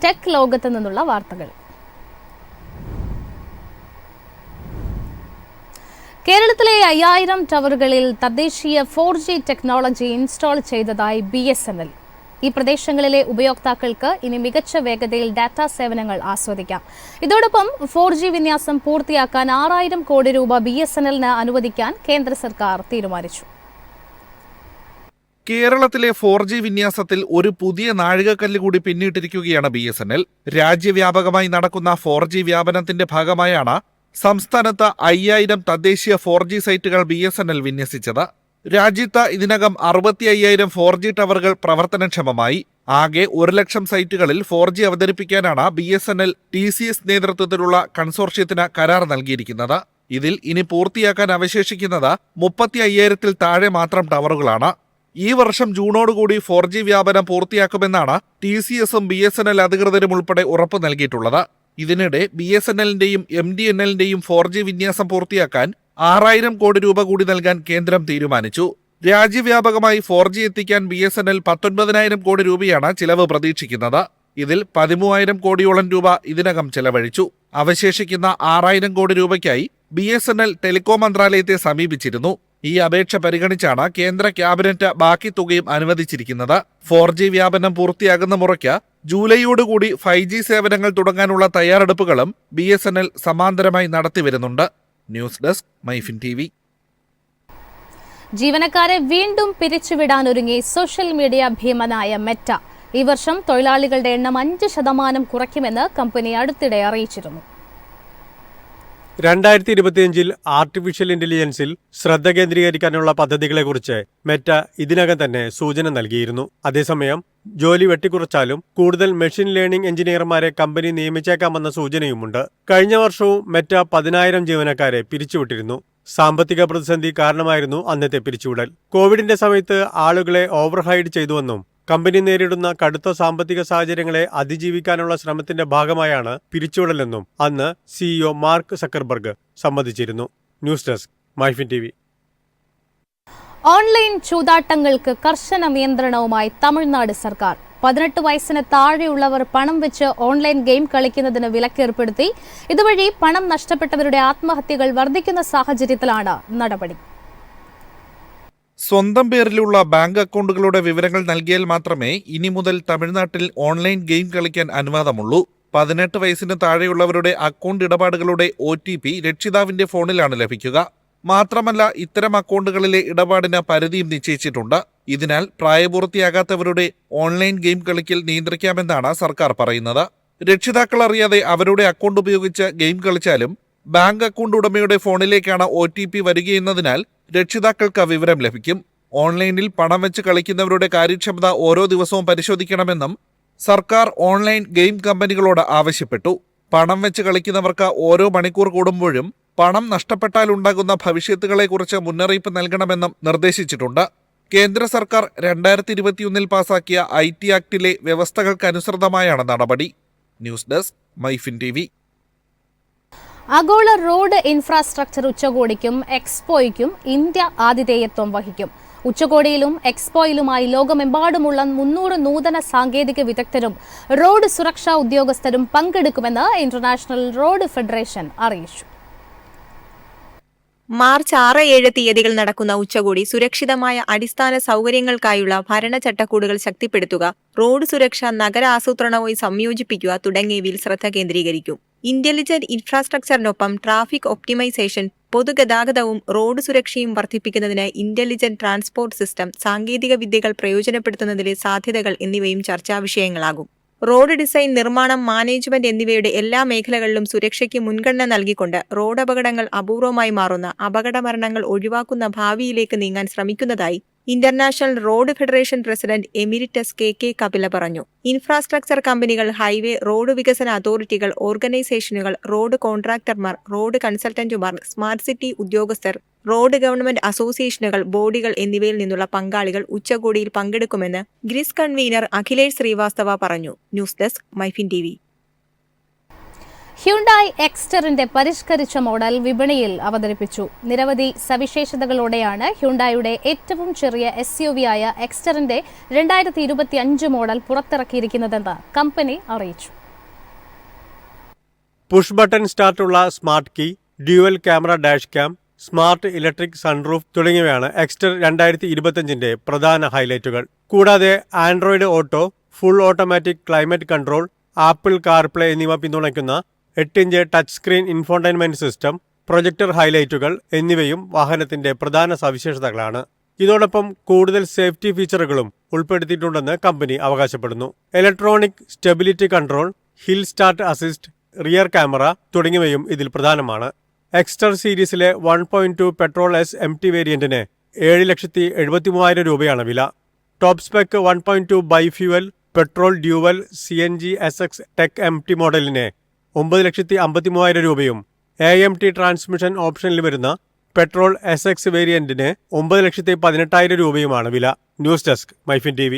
Tech ലോകത്ത് നിന്നുള്ള വാർത്തകൾ. കേരളത്തിലെ 5000 ടവറുകളിൽ തദ്ദേശീയ 4G ടെക്നോളജി ഇൻസ്റ്റാൾ ചെയ്തതായി BSNL. ഈ പ്രദേശങ്ങളിലെ ഉപയോക്താക്കൾക്ക് ഇനി മികച്ച വേഗതയിൽ ഡാറ്റാ സേവനങ്ങൾ ആസ്വദിക്കാം. ഇതോടൊപ്പം 4G വിന്യാസം പൂർത്തിയാക്കാൻ 6000 കോടി രൂപ BSNLന് അനുവദിക്കാൻ കേന്ദ്ര സർക്കാർ തീരുമാനിച്ചു. കേരളത്തിലെ 4G വിന്യാസത്തിൽ ഒരു പുതിയ നാഴികക്കല്ല് കൂടി പിന്നിട്ടിരിക്കുകയാണ് BSNL. രാജ്യവ്യാപകമായി നടക്കുന്ന 4G വ്യാപനത്തിന്റെ ഭാഗമായാണ് സംസ്ഥാനത്ത് 5000 തദ്ദേശീയ 4G സൈറ്റുകൾ BSNL വിന്യസിച്ചത്. രാജ്യത്ത് ഇതിനകം 65,000 4G ടവറുകൾ പ്രവർത്തനക്ഷമമായി. ആകെ 1,00,000 സൈറ്റുകളിൽ 4G അവതരിപ്പിക്കാനാണ് BSNL TCS നേതൃത്വത്തിലുള്ള കൺസോർഷ്യത്തിന് കരാർ നൽകിയിരിക്കുന്നത്. ഇതിൽ ഇനി പൂർത്തിയാക്കാൻ അവശേഷിക്കുന്നത് 35,000-ൽ താഴെ മാത്രം ടവറുകളാണ്. ഈ വർഷം ജൂണോടുകൂടി 4G വ്യാപനം പൂർത്തിയാക്കുമെന്നാണ് TCSും BSNL അധികൃതരും ഉൾപ്പെടെ ഉറപ്പ് നൽകിയിട്ടുള്ളത്. ഇതിനിടെ BSNLന്റെയും MTNLന്റെയും 4G വിന്യാസം പൂർത്തിയാക്കാൻ 6000 കോടി രൂപ കൂടി നൽകാൻ കേന്ദ്രം തീരുമാനിച്ചു. രാജ്യവ്യാപകമായി 4G എത്തിക്കാൻ BSNL 19,000 കോടി രൂപയാണ് ചിലവ് പ്രതീക്ഷിക്കുന്നത്. ഇതിൽ 13,000 കോടിയോളം രൂപ ഇതിനകം ചെലവഴിച്ചു. അവശേഷിക്കുന്ന 6000 കോടി രൂപയ്ക്കായി BSNL ടെലികോം മന്ത്രാലയത്തെ സമീപിച്ചിരുന്നു. ഈ അപേക്ഷ പരിഗണിച്ചാണ് കേന്ദ്ര ക്യാബിനറ്റ് ബാക്കി തുകയും അനുവദിച്ചിരിക്കുന്നത്. 4G വ്യാപനം പൂർത്തിയാകുന്ന മുറയ്ക്ക് ജൂലൈയോടുകൂടി 5G സേവനങ്ങൾ തുടങ്ങാനുള്ള തയ്യാറെടുപ്പുകളും BSNL സമാന്തരമായി നടത്തിവരുന്നുണ്ട്. News desk MyFin TV. ജീവനക്കാരെ വീണ്ടും പിരിച്ചുവിടാനൊരുങ്ങി സോഷ്യൽ മീഡിയ ഭീമനായ മെറ്റ. ഈ വർഷം തൊഴിലാളികളുടെ എണ്ണം 5% കുറയ്ക്കുമെന്ന് കമ്പനി അടുത്തിടെ അറിയിച്ചിരുന്നു. 2025 ആർട്ടിഫിഷ്യൽ ഇന്റലിജൻസിൽ ശ്രദ്ധ കേന്ദ്രീകരിക്കാനുള്ള പദ്ധതികളെക്കുറിച്ച് മെറ്റ ഇതിനകം തന്നെ സൂചന നൽകിയിരുന്നു. അതേസമയം ജോലി വെട്ടിക്കുറച്ചാലും കൂടുതൽ മെഷീൻ ലേണിംഗ് എഞ്ചിനീയർമാരെ കമ്പനി നിയമിച്ചേക്കാമെന്ന സൂചനയുമുണ്ട്. കഴിഞ്ഞ വർഷവും മെറ്റ 10,000 ജീവനക്കാരെ പിരിച്ചുവിട്ടിരുന്നു. സാമ്പത്തിക പ്രതിസന്ധി കാരണമായിരുന്നു അന്നത്തെ പിരിച്ചുവിടൽ. കോവിഡിന്റെ സമയത്ത് ആളുകളെ ഓവർഹൈഡ് ചെയ്തുവെന്നും കമ്പനി നേരിടുന്ന കടുത്ത സാമ്പത്തിക സാഹചര്യങ്ങളെ അതിജീവിക്കാനുള്ള ശ്രമത്തിന്റെ ഭാഗമായാണ് പിരിച്ചുവിടലെന്നും അന്ന് CEO മാർക്ക് സക്കർബർഗ് സമ്മതിച്ചിരുന്നു. News desk MyFin TV. Online ചൂതാട്ടങ്ങൾക്ക് കർശന നിയന്ത്രണവുമായി തമിഴ്നാട് സർക്കാർ. 18 വയസ്സിന് താഴെയുള്ളവർ പണം വെച്ച് ഓൺലൈൻ ഗെയിം കളിക്കുന്നതിന് വിലക്കേർപ്പെടുത്തി. ഇതുവഴി പണം നഷ്ടപ്പെട്ടവരുടെ ആത്മഹത്യകൾ വർദ്ധിക്കുന്ന സാഹചര്യത്തിലാണ് നടപടി. സ്വന്തം പേരിലുള്ള ബാങ്ക് അക്കൗണ്ടുകളുടെ വിവരങ്ങൾ നൽകിയാൽ മാത്രമേ ഇനി മുതൽ തമിഴ്നാട്ടിൽ ഓൺലൈൻ ഗെയിം കളിക്കാൻ അനുവാദമുള്ളൂ. 18 വയസ്സിന് താഴെയുള്ളവരുടെ അക്കൗണ്ട് ഇടപാടുകളുടെ OTP രക്ഷിതാവിന്റെ ഫോണിലാണ് ലഭിക്കുക. മാത്രമല്ല, ഇത്തരം അക്കൗണ്ടുകളിലെ ഇടപാടിന് പരിധിയും നിശ്ചയിച്ചിട്ടുണ്ട്. ഇതിനാൽ പ്രായപൂർത്തിയാകാത്തവരുടെ ഓൺലൈൻ ഗെയിം കളിക്കൽ നിയന്ത്രിക്കാമെന്നാണ് സർക്കാർ പറയുന്നത്. രക്ഷിതാക്കൾ അറിയാതെ അവരുടെ അക്കൗണ്ട് ഉപയോഗിച്ച് ഗെയിം കളിച്ചാലും ബാങ്ക് അക്കൗണ്ട് ഉടമയുടെ ഫോണിലേക്കാണ് OTP വരികയെന്നതിനാൽ രക്ഷിതാക്കൾക്ക് വിവരം ലഭിക്കും. ഓൺലൈനിൽ പണം വെച്ച് കളിക്കുന്നവരുടെ കാര്യക്ഷമത ഓരോ ദിവസവും പരിശോധിക്കണമെന്നും സർക്കാർ ഓൺലൈൻ ഗെയിം കമ്പനികളോട് ആവശ്യപ്പെട്ടു. പണം വെച്ച് കളിക്കുന്നവർക്ക് ഓരോ മണിക്കൂർ കൂടുമ്പോഴും പണം നഷ്ടപ്പെട്ടാൽ ഉണ്ടാകുന്ന ഭവിഷ്യത്തുകളെക്കുറിച്ച് മുന്നറിയിപ്പ് നൽകണമെന്നും നിർദ്ദേശിച്ചിട്ടുണ്ട്. കേന്ദ്ര സർക്കാർ 2021 പാസാക്കിയ IT ആക്ടിലെ വ്യവസ്ഥകൾക്കനുസൃതമായാണ് നടപടി. News desk MyFin TV. ആഗോള റോഡ് ഇൻഫ്രാസ്ട്രക്ചർ ഉച്ചകോടിക്കും എക്സ്പോയ്ക്കും ഇന്ത്യ ആതിഥേയത്വം വഹിക്കും. ഉച്ചകോടിയിലും എക്സ്പോയിലുമായി ലോകമെമ്പാടുമുള്ള 300 നൂതന സാങ്കേതിക വിദഗ്ധരും റോഡ് സുരക്ഷാ ഉദ്യോഗസ്ഥരും പങ്കെടുക്കുമെന്ന് ഇന്റർനാഷണൽ റോഡ് ഫെഡറേഷൻ അറിയിച്ചു. മാർച്ച് 6-7 തീയതികൾ നടക്കുന്ന ഉച്ചകോടി സുരക്ഷിതമായ അടിസ്ഥാന സൗകര്യങ്ങൾക്കായുള്ള ഭരണചട്ടക്കൂടുകൾ ശക്തിപ്പെടുത്തുക, റോഡ് സുരക്ഷ, നഗര ആസൂത്രണവുമായി സംയോജിപ്പിക്കുക തുടങ്ങിയവയിൽ ശ്രദ്ധ കേന്ദ്രീകരിക്കും. ഇന്റലിജന്റ് ഇൻഫ്രാസ്ട്രക്ചറിനൊപ്പം ട്രാഫിക് ഒപ്റ്റിമൈസേഷൻ, പൊതുഗതാഗതവും റോഡ് സുരക്ഷയും വർദ്ധിപ്പിക്കുന്നതിന് ഇന്റലിജന്റ് ട്രാൻസ്പോർട്ട് സിസ്റ്റം, സാങ്കേതിക വിദ്യകൾ പ്രയോജനപ്പെടുത്തുന്നതിലെ സാധ്യതകൾ എന്നിവയും ചർച്ചാവിഷയങ്ങളാകും. റോഡ് ഡിസൈൻ, നിർമ്മാണം, മാനേജ്മെന്റ് എന്നിവയുടെ എല്ലാ മേഖലകളിലും സുരക്ഷയ്ക്ക് മുൻഗണന നൽകിക്കൊണ്ട് റോഡ് അപകടങ്ങൾ അപൂർവമായി മാറുന്ന അപകടമരണങ്ങൾ ഒഴിവാക്കുന്ന ഭാവിയിലേക്ക് നീങ്ങാൻ ശ്രമിക്കുന്നതായി international road federation president emeritus KK Kapila പറഞ്ഞു. ഇൻഫ്രാസ്ട്രക്ചർ കമ്പനികൾ, ഹൈവേ, റോഡ് വികസന അതോറിറ്റികൾ, ഓർഗനൈസേഷനുകൾ, റോഡ് കോൺട്രാക്ടർമാർ, റോഡ് കൺസൾട്ടന്റുമാർ, സ്മാർട്ട് സിറ്റി ഉദ്യോഗസ്ഥർ, റോഡ് ഗവൺമെന്റ് അസോസിയേഷനുകൾ, ബോഡികൾ എന്നിവയിൽ നിന്നുള്ള പങ്കാളികൾ ഉച്ചകോടിയിൽ പങ്കെടുക്കുമെന്ന് ഗ്രിസ് കൺവീനർ അഖിലേഷ് ശ്രീവാസ്തവ പറഞ്ഞു. News desk MyFin TV. Hyundai എക്സ്റ്ററിന്റെ പരിഷ്കരിച്ച മോഡൽ വിപണിയിൽ അവതരിപ്പിച്ചു. നിരവധി സവിശേഷതകളോടെയാണ് ഹ്യുണ്ടായുടെ ഏറ്റവും ചെറിയ SUV ആയ എക്സ്റ്ററിന്റെ 2025 മോഡൽ പുറത്തിറക്കിയിരിക്കുന്നതെന്ന് കമ്പനി അറിയിച്ചു. പുഷ് ബട്ടൺ സ്റ്റാർട്ടുള്ള smart key, dual camera dash cam, smart electric sunroof തുടങ്ങിയവയാണ് എക്സ്റ്റർ 2025ന്റെ പ്രധാന ഹൈലൈറ്റുകൾ. കൂടാതെ Android Auto, full automatic climate control, Apple CarPlay എന്നിവ പിന്തുണയ്ക്കുന്ന 8-ഇഞ്ച് touch screen infotainment system, projector ഹൈലൈറ്റുകൾ എന്നിവയും വാഹനത്തിന്റെ പ്രധാന സവിശേഷതകളാണ്. ഇതോടൊപ്പം കൂടുതൽ സേഫ്റ്റി ഫീച്ചറുകളും ഉൾപ്പെടുത്തിയിട്ടുണ്ടെന്ന് കമ്പനി അവകാശപ്പെടുന്നു. Electronic stability control, hill start assist, rear camera തുടങ്ങിയവയും ഇതിൽ പ്രധാനമാണ്. എക്സ്റ്റർ സീരീസിലെ 1.2 പെട്രോൾ MT വേരിയന്റിന് 7,73,000 രൂപയാണ് വില. Top spec 1.2 bifuel petrol dual CNG SX tech MT മോഡലിന് 9,53,000 രൂപയും AMT ട്രാൻസ്മിഷൻ ഓപ്ഷനിൽ വരുന്ന പെട്രോൾ SX വേരിയന്റിന് 9,18,000 രൂപയുമാണ് വില. News desk, MyFin TV.